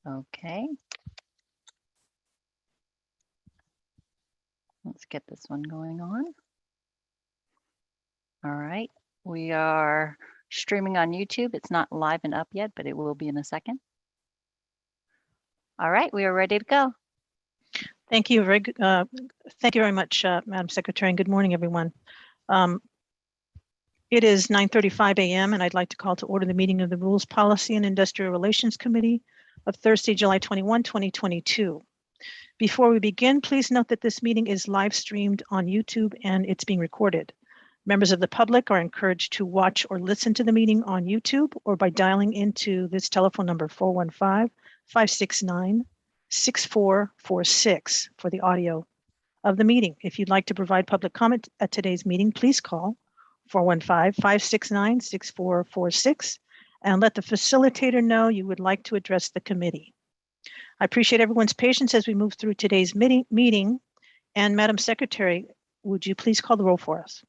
Okay. Let's get this one going on. All right. We are streaming on YouTube. It's not live and up yet, but it will be in a second. All right, we are ready to go. Thank you very much, Madam Secretary, and good morning, everyone. It is 9:35 a.m. and I'd like to call to order the meeting of the Rules, Policy, and Industrial Relations Committee of Thursday, July 21, 2022. Before we begin, please note that this meeting is live streamed on YouTube and it's being recorded. Members of the public are encouraged to watch or listen to the meeting on YouTube or by dialing into this telephone number 415-569-6446 for the audio of the meeting. If you'd like to provide public comment at today's meeting, please call 415-569-6446 and let the facilitator know you would like to address the committee. I appreciate everyone's patience as we move through today's meeting. And Madam Secretary, would you please call the roll for us?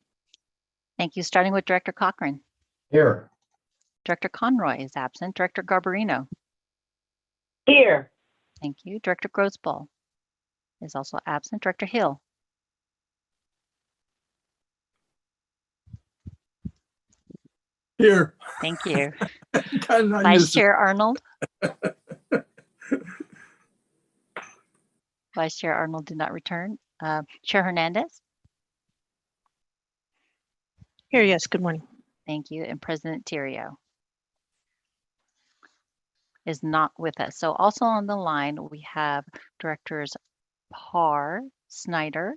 Thank you. Starting with Director Cochran. Here. Director Conroy is absent. Director Garbarino. Here. Thank you. Director Grosball is also absent. Director Hill. Here. Thank you. Vice Chair Arnold. Vice Chair Arnold did not return. Chair Hernandez. Here, yes, good morning. Thank you. And President Theriault is not with us. So also on the line, we have Directors Parr, Snyder,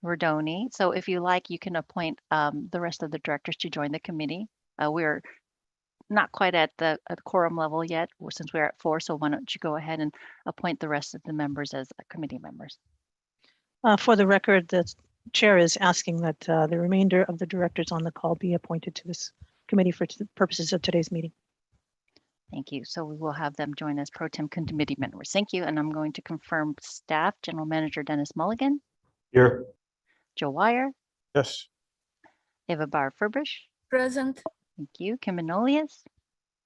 Rodoni. So if you like, you can appoint the rest of the directors to join the committee. We're not quite at the quorum level yet, since we're at 4. So why don't you go ahead and appoint the rest of the members as committee members? For the record, the chair is asking that the remainder of the directors on the call be appointed to this committee for the purposes of today's meeting. Thank you. So we will have them join as pro tem committee members. Thank you. And I'm going to confirm staff. General Manager Dennis Mulligan. Here. Joe Wire. Yes. Eva Barr-Furbish. Present. Thank you. Kim Manolius.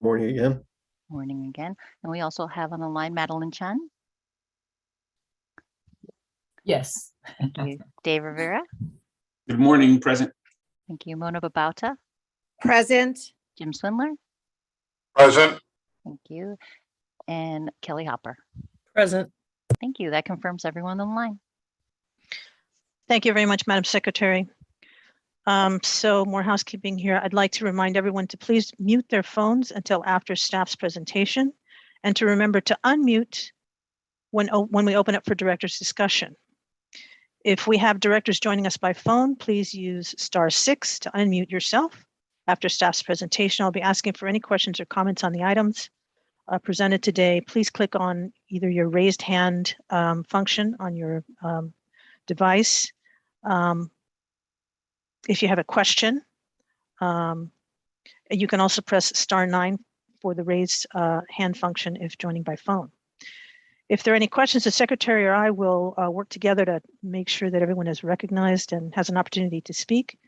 Morning again. Morning again. And we also have on the line Madeline Chun. Yes. Thank you. Dave Rivera. Good morning, present. Thank you. Mona Babauta. Present. Jim Swindler. Present. Thank you. And Kelly Hopper. Present. Thank you. That confirms everyone on the line. Thank you very much, Madam Secretary. So more housekeeping here. I'd like to remind everyone to please mute their phones until after staff's presentation and to remember to unmute when we open up for directors discussion. If we have directors joining us by phone, please use *6 to unmute yourself. After staff's presentation, I'll be asking for any questions or comments on the items presented today. Please click on either your raised hand function on your device. If you have a question, you can also press *9 for the raised hand function if joining by phone. If there are any questions, the Secretary or I will work together to make sure that everyone is recognized and has an opportunity to speak.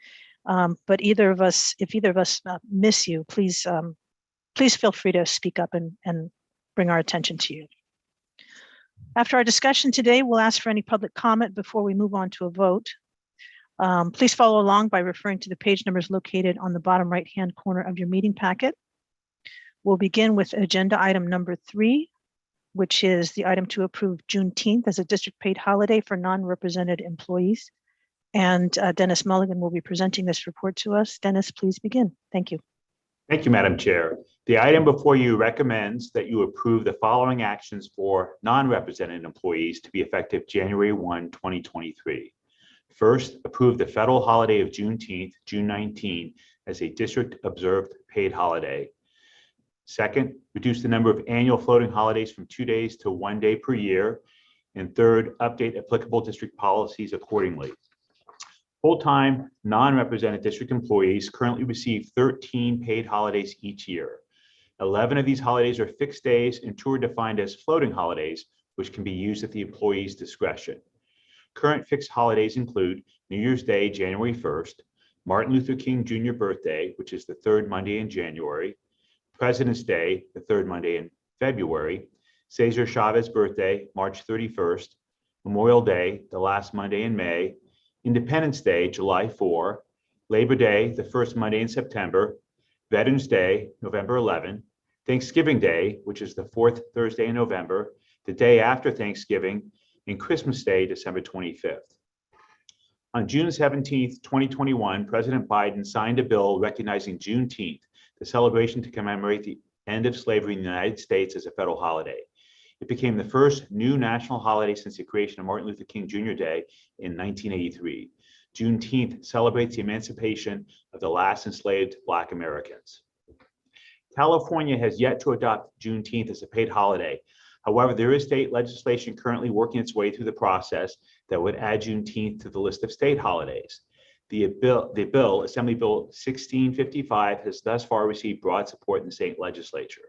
But if either of us miss you, please feel free to speak up and bring our attention to you. After our discussion today, we'll ask for any public comment before we move on to a vote. Please follow along by referring to the page numbers located on the bottom right-hand corner of your meeting packet. We'll begin with agenda item number 3, which is the item to approve Juneteenth as a district paid holiday for non-represented employees. And Dennis Mulligan will be presenting this report to us. Dennis, please begin. Thank you. Thank you, Madam Chair. The item before you recommends that you approve the following actions for non-represented employees to be effective January 1, 2023. First, approve the federal holiday of Juneteenth, June 19, as a district-observed paid holiday. Second, reduce the number of annual floating holidays from 2 days to 1 day per year. And third, update applicable district policies accordingly. Full-time, non-represented district employees currently receive 13 paid holidays each year. 11 of these holidays are fixed days and 2 are defined as floating holidays, which can be used at the employee's discretion. Current fixed holidays include New Year's Day, January 1st, Martin Luther King Jr. birthday, which is the 3rd Monday in January, President's Day, the third Monday in February, Cesar Chavez's birthday, March 31st, Memorial Day, the last Monday in May, Independence Day, July 4, Labor Day, the first Monday in September, Veterans Day, November 11, Thanksgiving Day, which is the fourth Thursday in November, the day after Thanksgiving, and Christmas Day, December 25th. On June 17th, 2021, President Biden signed a bill recognizing Juneteenth, the celebration to commemorate the end of slavery in the United States, as a federal holiday. It became the first new national holiday since the creation of Martin Luther King Jr. Day in 1983. Juneteenth celebrates the emancipation of the last enslaved Black Americans. California has yet to adopt Juneteenth as a paid holiday. However, there is state legislation currently working its way through the process that would add Juneteenth to the list of state holidays. The bill, Assembly Bill 1655, has thus far received broad support in the state legislature.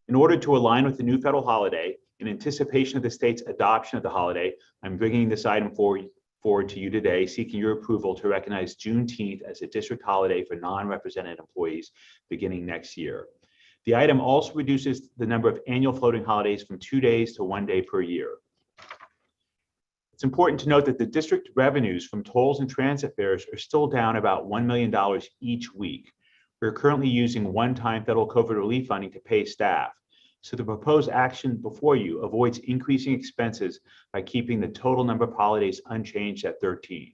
In order to align with the new federal holiday, in anticipation of the state's adoption of the holiday, I'm bringing this item forward to you today, seeking your approval to recognize Juneteenth as a district holiday for non-represented employees beginning next year. The item also reduces the number of annual floating holidays from 2 days to 1 day per year. It's important to note that the district revenues from tolls and transit fares are still down about $1 million each week. We're currently using one-time federal COVID relief funding to pay staff. So the proposed action before you avoids increasing expenses by keeping the total number of holidays unchanged at 13.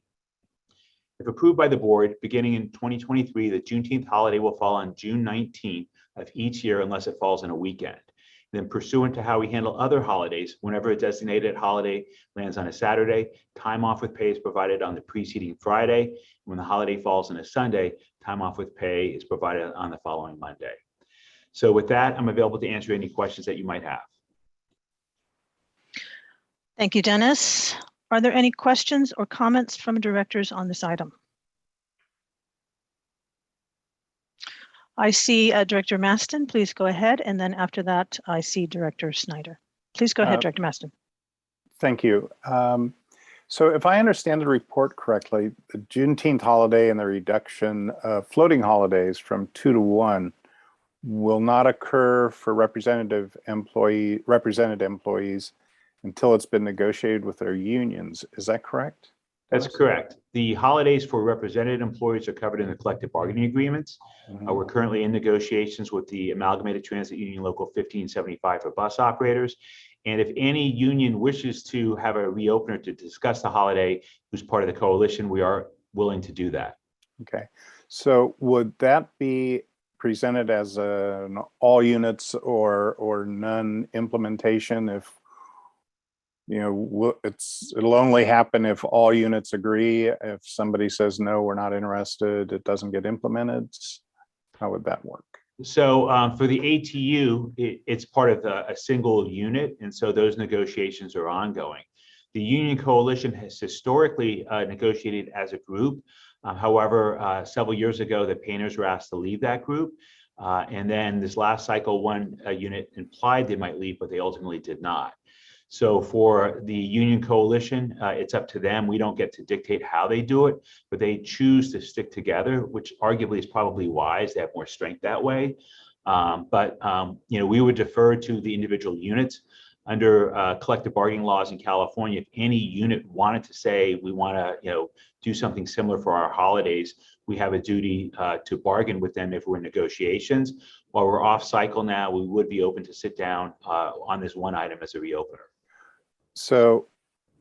If approved by the board, beginning in 2023, the Juneteenth holiday will fall on June 19th of each year unless it falls on a weekend. Then pursuant to how we handle other holidays, whenever a designated holiday lands on a Saturday, time off with pay is provided on the preceding Friday. When the holiday falls on a Sunday, time off with pay is provided on the following Monday. So with that, I'm available to answer any questions that you might have. Thank you, Dennis. Are there any questions or comments from directors on this item? I see Director Maston. Please go ahead. And then after that, I see Director Snyder. Please go ahead, Director Maston. Thank you. So if I understand the report correctly, the Juneteenth holiday and the reduction of floating holidays from 2 to 1 will not occur for represented employees until it's been negotiated with their unions. Is that correct? That's correct. The holidays for represented employees are covered in the collective bargaining agreements. We're currently in negotiations with the Amalgamated Transit Union Local 1575 for bus operators. And if any union wishes to have a reopener to discuss the holiday, who's part of the coalition, we are willing to do that. Okay. So would that be presented as an all units or none implementation? If it'll only happen if all units agree. If somebody says no, we're not interested, it doesn't get implemented. How would that work? So for the ATU, it's part of a single unit, and so those negotiations are ongoing. The union coalition has historically negotiated as a group. However, several years ago, the painters were asked to leave that group. And then this last cycle, one unit implied they might leave, but they ultimately did not. So for the union coalition, it's up to them. We don't get to dictate how they do it, but they choose to stick together, which arguably is probably wise. They have more strength that way. We would defer to the individual units. Under collective bargaining laws in California, if any unit wanted to say, we want to do something similar for our holidays, we have a duty to bargain with them if we're in negotiations. While we're off cycle now, we would be open to sit down on this one item as a reopener. So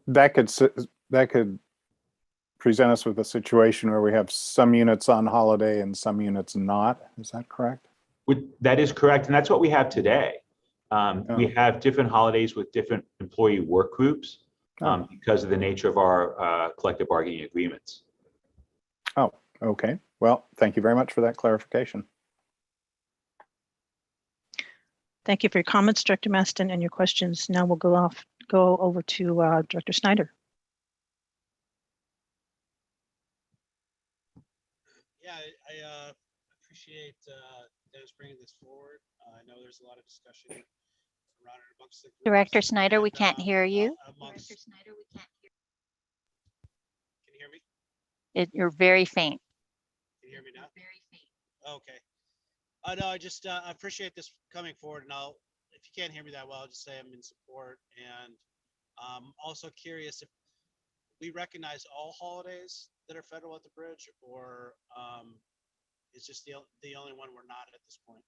that could present us with a situation where we have some units on holiday and some units not. Is that correct? That is correct, and that's what we have today. We have different holidays with different employee work groups because of the nature of our collective bargaining agreements. Oh, okay. Well, thank you very much for that clarification. Thank you for your comments, Director Maston, and your questions. Now we'll go over to Director Snyder. Yeah, I appreciate Dennis bringing this forward. I know there's a lot of discussion around it amongst the groups. Director Snyder, we can't hear you. Director Snyder, we can't hear. Can you hear me? You're very faint. Can you hear me now? Very faint. Okay. No, I just I appreciate this coming forward, and if you can't hear me that well, I'll just say I'm in support. And also curious if we recognize all holidays that are federal at the bridge, or it's just the only one we're not at this point.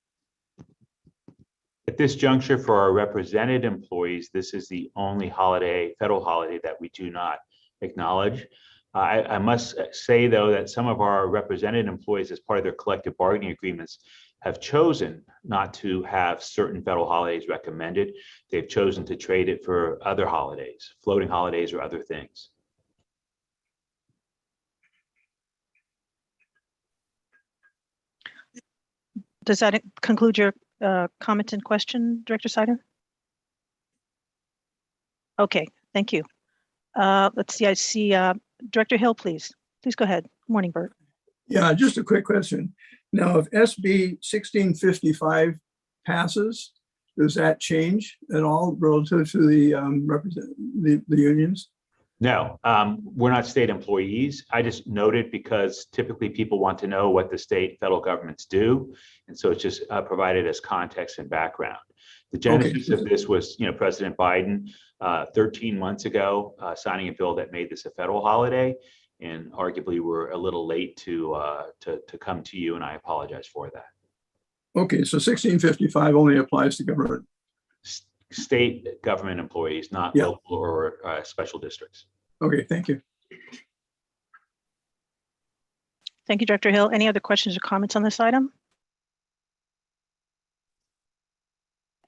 At this juncture, for our represented employees, this is the only holiday, federal holiday, that we do not acknowledge. I must say, though, that some of our represented employees, as part of their collective bargaining agreements, have chosen not to have certain federal holidays recommended. They've chosen to trade it for other holidays, floating holidays or other things. Does that conclude your comment and question, Director Sider? Okay, thank you. Let's see, I see Director Hill, please. Please go ahead. Morning, Bert. Yeah, just a quick question. Now, if SB 1655 passes, does that change at all relative to the unions? No, we're not state employees. I just noted because typically people want to know what the state federal governments do. And so it's just provided as context and background. The genesis of this was, President Biden 13 months ago signing a bill that made this a federal holiday. And arguably we're a little late to come to you, and I apologize for that. Okay, so 1655 only applies to government. State government employees, not local or special districts. Okay, thank you. Thank you, Director Hill. Any other questions or comments on this item?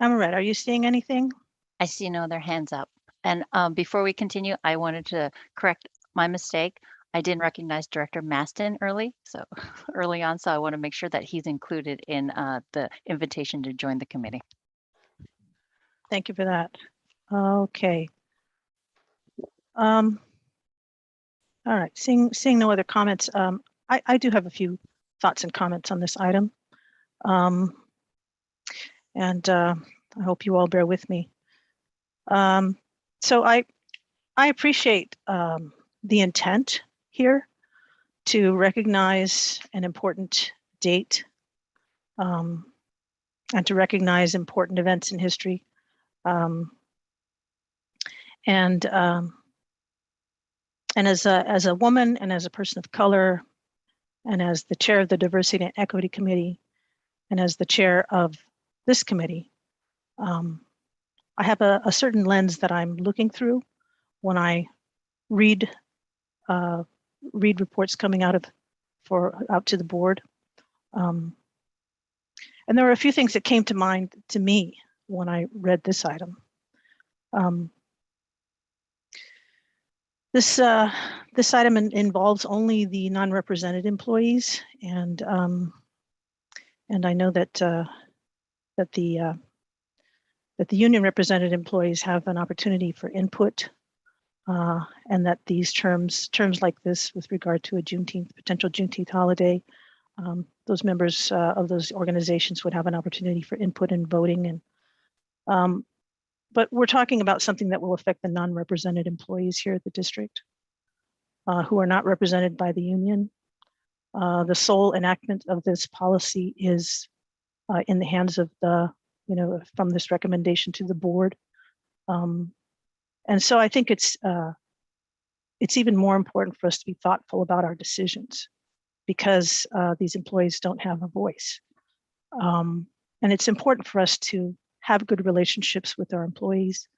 Amaret, are you seeing anything? I see no other hands up. And before we continue, I wanted to correct my mistake. I didn't recognize Director Maston early on, so I want to make sure that he's included in the invitation to join the committee. Thank you for that. Okay. All right, seeing no other comments, I do have a few thoughts and comments on this item. And I hope you all bear with me. So I appreciate the intent here to recognize an important date and to recognize important events in history. And as a woman and as a person of color and as the chair of the Diversity and Equity Committee and as the chair of this committee, I have a certain lens that I'm looking through when I read reports coming out to the board. And there were a few things that came to mind to me when I read this item. This item involves only the non-represented employees, and I know that the union represented employees have an opportunity for input, and that these terms like this with regard to a potential Juneteenth holiday, those members of those organizations would have an opportunity for input and voting. And but we're talking about something that will affect the non-represented employees here at the district who are not represented by the union. The sole enactment of this policy is in the hands of from this recommendation to the board. And so I think it's even more important for us to be thoughtful about our decisions because these employees don't have a voice. And it's important for us to have good relationships with our employees.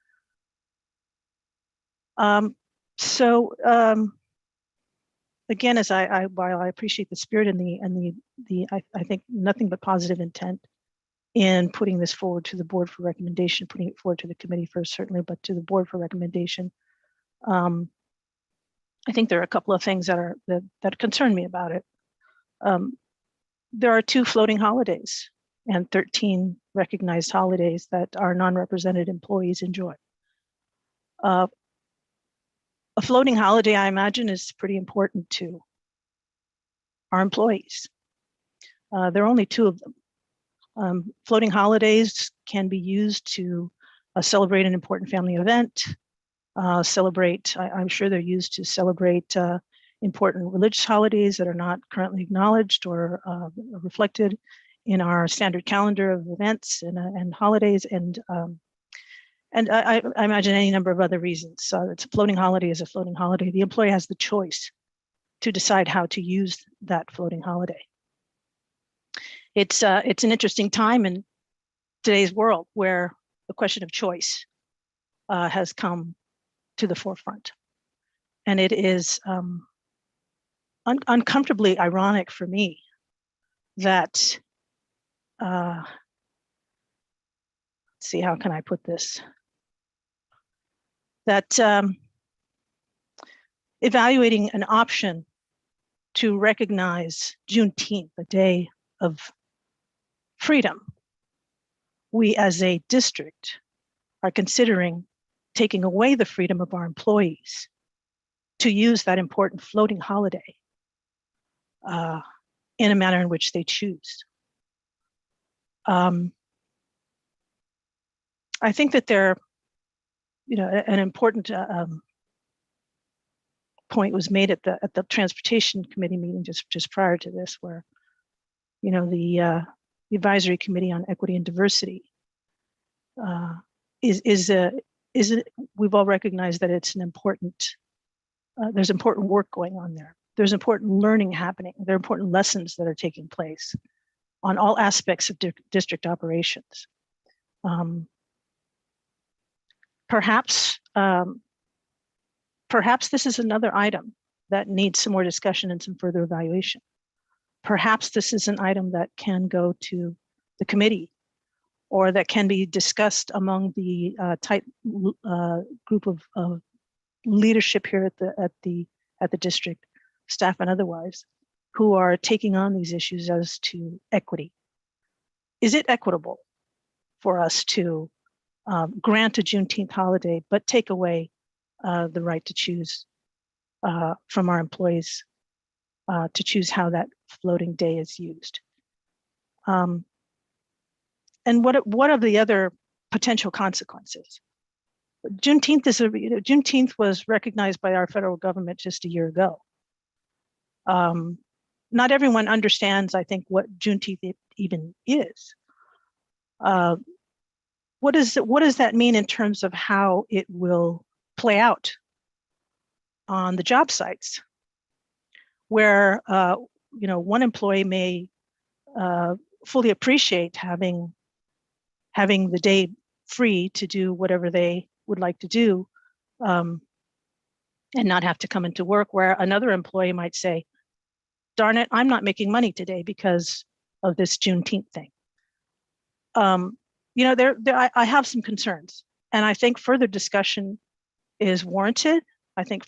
Again, while I appreciate the spirit and I think nothing but positive intent in putting this forward to the board for recommendation, putting it forward to the committee first, certainly, but to the board for recommendation. I think there are a couple of things that concern me about it. There are 2 floating holidays and 13 recognized holidays that our non-represented employees enjoy. A floating holiday, I imagine, is pretty important to our employees. There are only 2 of them. Floating holidays can be used to celebrate an important family event, I'm sure they're used to celebrate important religious holidays that are not currently acknowledged or reflected in our standard calendar of events and holidays, and I imagine any number of other reasons. So it's a floating holiday is a floating holiday. The employee has the choice to decide how to use that floating holiday. It's an interesting time in today's world where the question of choice has come to the forefront. And it is uncomfortably ironic for me that, let's see, how can I put this? That evaluating an option to recognize Juneteenth, a day of freedom, we as a district are considering taking away the freedom of our employees to use that important floating holiday in a manner in which they choose. I think that there, an important point was made at the Transportation Committee meeting just prior to this, where, the Advisory Committee on Equity and Diversity we've all recognized that it's an important, there's important work going on there. There's important learning happening. There are important lessons that are taking place on all aspects of district operations. Perhaps this is another item that needs some more discussion and some further evaluation. Perhaps this is an item that can go to the committee, or that can be discussed among the tight group of leadership here at the district, staff and otherwise, who are taking on these issues as to equity. Is it equitable for us to grant a Juneteenth holiday, but take away the right to choose from our employees to choose how that floating day is used? And what are the other potential consequences? Juneteenth was recognized by our federal government just a year ago. Not everyone understands, I think, what Juneteenth even is. What does that mean in terms of how it will play out on the job sites, where one employee may fully appreciate having the day free to do whatever they would like to do, and not have to come into work, where another employee might say, darn it, I'm not making money today because of this Juneteenth thing. I have some concerns, and I think further discussion is warranted. I think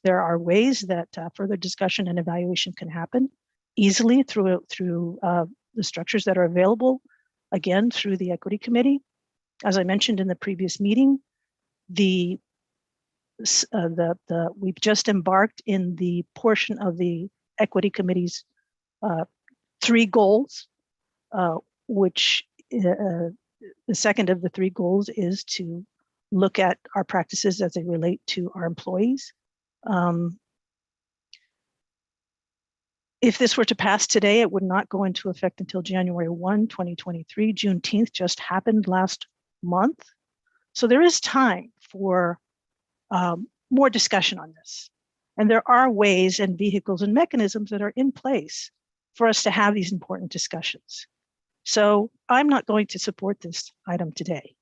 there are ways that further discussion and evaluation can happen easily through the structures that are available, again, through the Equity Committee. As I mentioned in the previous meeting, we've just embarked in the portion of the Equity Committee's 3 goals, which the second of the 3 goals is to look at our practices as they relate to our employees. If this were to pass today, it would not go into effect until January 1, 2023. Juneteenth just happened last month. So there is time for more discussion on this. And there are ways and vehicles and mechanisms that are in place for us to have these important discussions. So I'm not going to support this item today.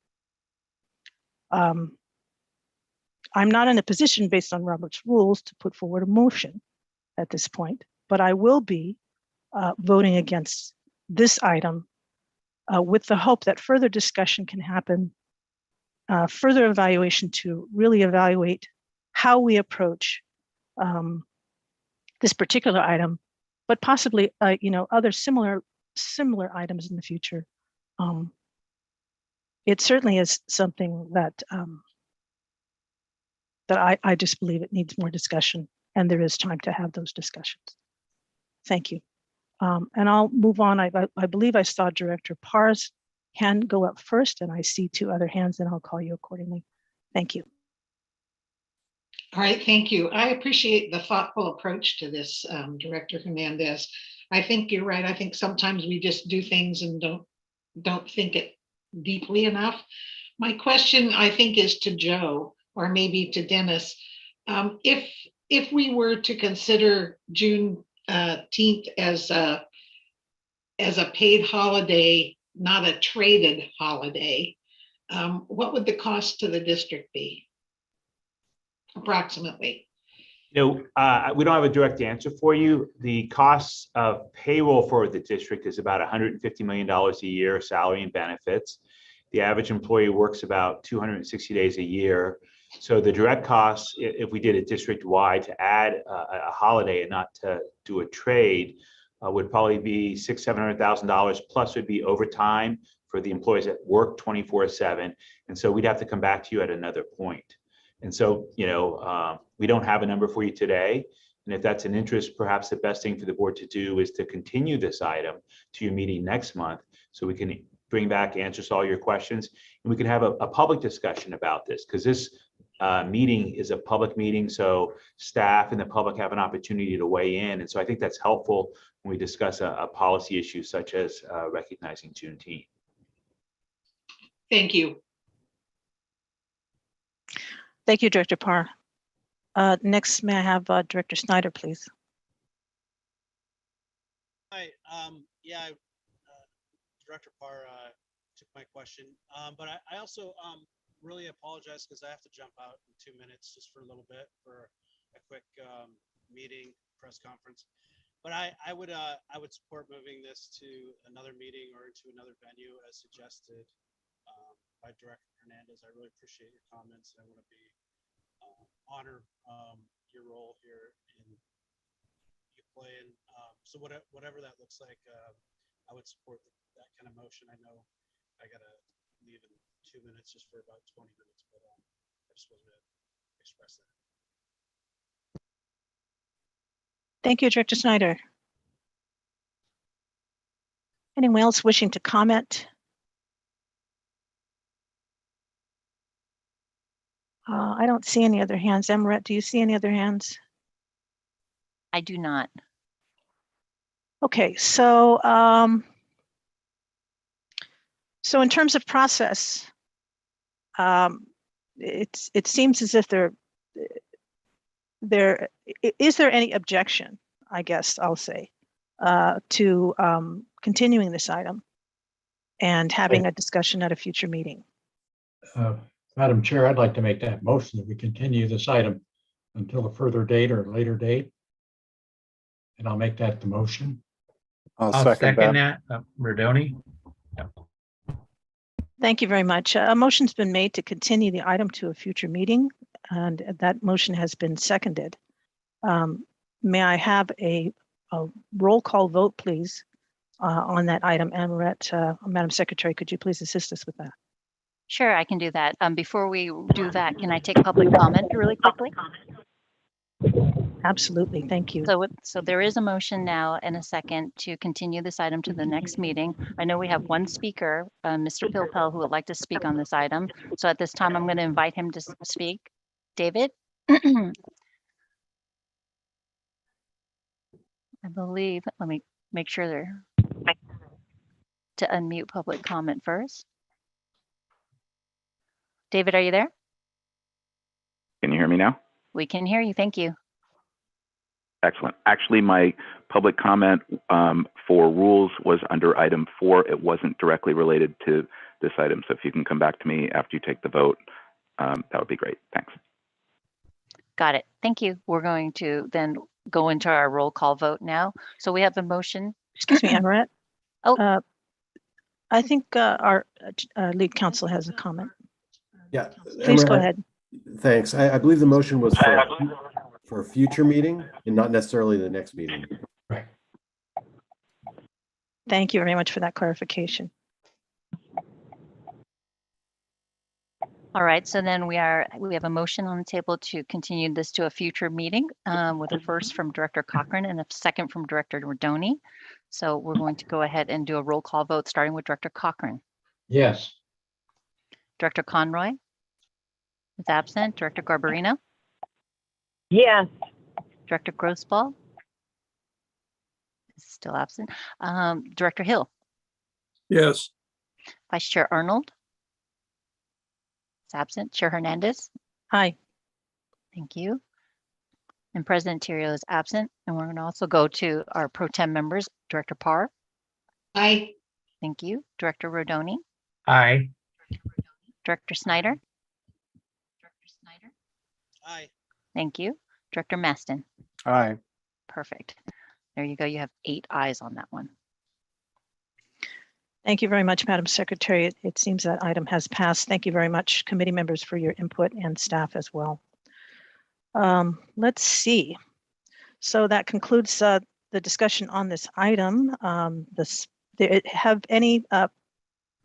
I'm not in a position, based on Robert's rules, to put forward a motion at this point, but I will be voting against this item with the hope that further discussion can happen, further evaluation to really evaluate how we approach this particular item, but possibly other similar items in the future. It certainly is something that I just believe it needs more discussion, and there is time to have those discussions. Thank you. And I'll move on. I believe I saw Director Parr's hand go up first, and I see 2 other hands, and I'll call you accordingly. Thank you. All right, thank you. I appreciate the thoughtful approach to this, Director Hernandez. I think you're right. I think sometimes we just do things and don't think it deeply enough. My question, I think, is to Joe or maybe to Dennis. If we were to consider Juneteenth as a paid holiday, not a traded holiday, what would the cost to the district be? Approximately. We don't have a direct answer for you. The costs of payroll for the district is about $150 million a year, salary and benefits. The average employee works about 260 days a year. So the direct costs, if we did it district-wide to add a holiday and not to do a trade, would probably be $600,000-$700,000, plus would be overtime for the employees that work 24/7. And so we'd have to come back to you at another point. And so, we don't have a number for you today. And if that's an interest, perhaps the best thing for the board to do is to continue this item to your meeting next month so we can bring back answers to all your questions. And we can have a public discussion about this, because this meeting is a public meeting. So staff and the public have an opportunity to weigh in. And so I think that's helpful when we discuss a policy issue such as recognizing Juneteenth. Thank you. Thank you, Director Parr. Next, may I have Director Snyder, please? Hi, Director Parr took my question, but I also really apologize because I have to jump out in 2 minutes just for a little bit for a quick meeting, press conference. But I would support moving this to another meeting or to another venue as suggested by Director Hernandez. I really appreciate your comments. I want to be honor your role here in you play in. So whatever that looks like, I would support that kind of motion. I know I gotta leave in 2 minutes just for about 20 minutes, but I just wanted to express that. Thank you, Director Snyder. Anyone else wishing to comment? I don't see any other hands. Emret, do you see any other hands? I do not. Okay, so so in terms of process, it seems as if there is there any objection, I guess I'll say, to continuing this item and having a discussion at a future meeting. Madam Chair, I'd like to make that motion that we continue this item until a further date or later date. And I'll make that the motion. I'll second that. Rodoni. Thank you very much. A motion's been made to continue the item to a future meeting, and that motion has been seconded. May I have a roll call vote, please, on that item? Amaret, Madam Secretary, could you please assist us with that? Sure, I can do that. Before we do that, can I take public comment really quickly? Absolutely, thank you. So there is a motion now and a second to continue this item to the next meeting. I know we have one speaker, Mr. Pilpel, who would like to speak on this item. So at this time, I'm going to invite him to speak. David? I believe, let me make sure they're to unmute public comment first. David, are you there? Can you hear me now? We can hear you. Thank you. Excellent. Actually, my public comment for rules was under item 4. It wasn't directly related to this item. So if you can come back to me after you take the vote, that would be great. Thanks. Got it. Thank you. We're going to then go into our roll call vote now. So we have a motion. Excuse me, Amaret. Oh, I think our lead counsel has a comment. Yeah. Please go ahead. Thanks. I believe the motion was for a future meeting and not necessarily the next meeting. Right. Thank you very much for that clarification. all right. So then we have a motion on the table to continue this to a future meeting with a first from Director Cochran and a second from Director Rodoni. So we're going to go ahead and do a roll call vote, starting with Director Cochran. Yes. Director Conroy is absent. Director Garbarino? Yes. Director Grossball is still absent. Director Hill, Yes. Vice Chair Arnold is absent. Chair Hernandez, Aye. thank you. And President Terrio is absent. And we're going to also go to our pro tem members, Director Parr, Aye. thank you. Director Rodoni, Aye. Director Snyder, Aye. thank you. Director Maston, Aye. perfect. There you go. You have 8 ayes on that one. Thank you very much, Madam Secretary. It seems that item has passed. Thank you very much, committee members, for your input and staff as well. Let's see. So that concludes the discussion on this item. Have any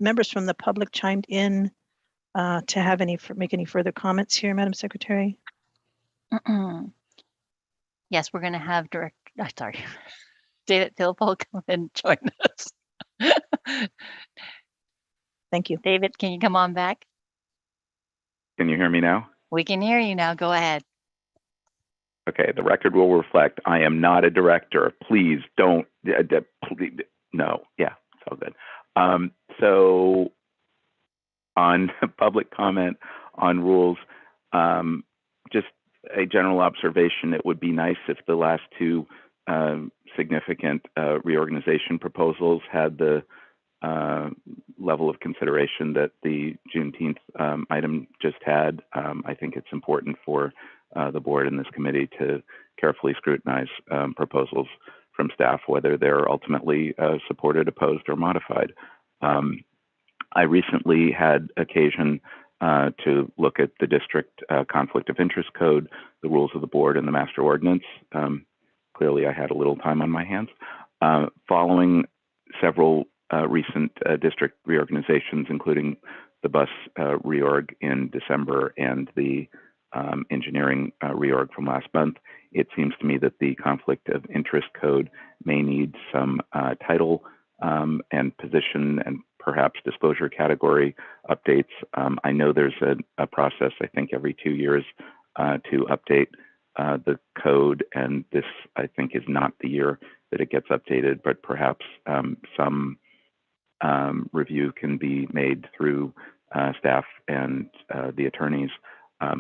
members from the public chimed in to have make any further comments here, Madam Secretary? Yes, we're going to have David Philpott come and join us. Thank you. David, can you come on back? Can you hear me now? We can hear you now. Go ahead. Okay, the record will reflect I am not a director. Please don't, please, no, yeah, it's all good. So on public comment on rules, just a general observation, it would be nice if the last 2 significant reorganization proposals had the level of consideration that the Juneteenth item just had. I think it's important for the board and this committee to carefully scrutinize proposals from staff, whether they're ultimately supported, opposed, or modified. I recently had occasion to look at the district conflict of interest code, the rules of the board, and the master ordinance. Clearly, I had a little time on my hands. Following several recent district reorganizations, including the bus reorg in December and the engineering reorg from last month, it seems to me that the conflict of interest code may need some title and position and perhaps disclosure category updates. I know there's a process, I think, every 2 years to update the code, and this, I think, is not the year that it gets updated, but perhaps some review can be made through staff and the attorneys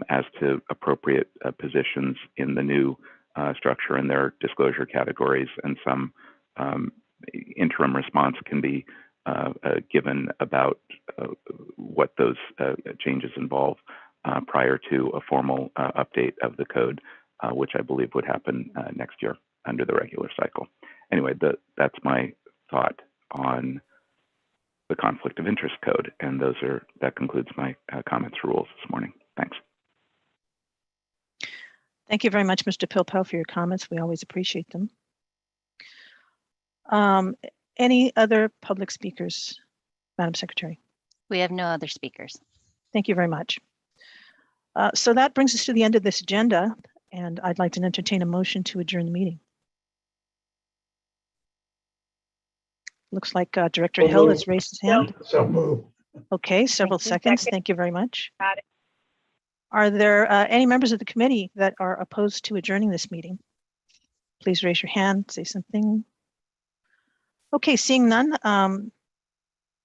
as to appropriate positions in the new structure and their disclosure categories, and some interim response can be given about what those changes involve prior to a formal update of the code, which I believe would happen next year under the regular cycle. Anyway, that's my thought on the conflict of interest code, and that concludes my comments for rules this morning. Thanks. Thank you very much, Mr. Pilpel, for your comments. We always appreciate them. Any other public speakers, Madam Secretary? We have no other speakers. Thank you very much. So that brings us to the end of this agenda, and I'd like to entertain a motion to adjourn the meeting. Looks like Director Hill has raised his hand. So move. Okay, several seconds. Second. Thank you very much. Got it. Are there any members of the committee that are opposed to adjourning this meeting? Please raise your hand, say something. Okay, seeing none,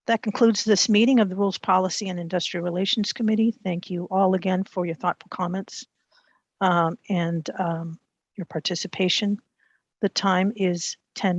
that concludes this meeting of the Rules Policy and Industrial Relations Committee. Thank you all again for your thoughtful comments and your participation. The time is 10